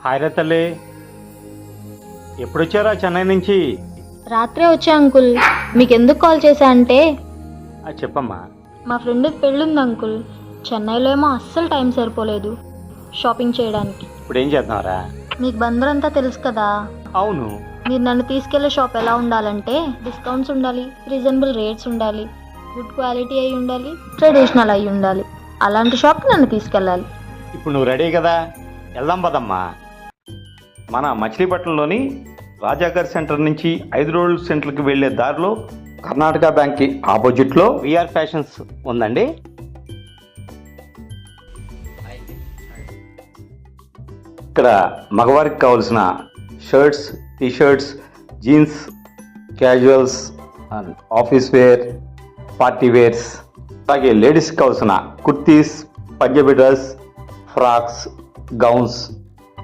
Hi రే తల్లి, ఎప్పుడొచ్చారా చెన్నై నుంచి? రాత్రే వచ్చా అంకుల్. మీకు ఎందుకు కాల్ చేశా అంటే చెప్పమ్మా. మా ఫ్రెండ్కి పెళ్ళుంది అంకుల్. చెన్నైలో ఏమో అస్సలు టైం సరిపోలేదు షాపింగ్ చేయడానికి. ఇప్పుడు ఏం చేద్దాంరా? మీకు బందర్ అంతా తెలుసు కదా. అవును. మీరు నన్ను తీసుకెళ్లే షాప్ ఎలా ఉండాలంటే డిస్కౌంట్స్ ఉండాలి, రీజనబుల్ రేట్స్ ఉండాలి, గుడ్ క్వాలిటీ అయి ఉండాలి, ట్రెడిషనల్ అయి ఉండాలి. అలాంటి షాప్కి నన్ను తీసుకెళ్ళాలి. ఇప్పుడు నువ్వు రెడీ కదా, వెళ్దాం పదమ్మా. మన మచిలీపట్నంలోని రాజాగారి సెంటర్ నుంచి 5 రోడ్ల సెంటర్కి వెళ్ళే దారిలో కర్ణాటక బ్యాంక్కి ఆపోజిట్లో విఆర్ ఫ్యాషన్స్ ఉందండి. ఇక్కడ మగవారికి కావాల్సిన shirts, t-shirts, jeans, casuals, office wear, party wears, అలాగే లేడీస్కి కావాల్సిన kurtis, Punjabi dress, frocks, gowns,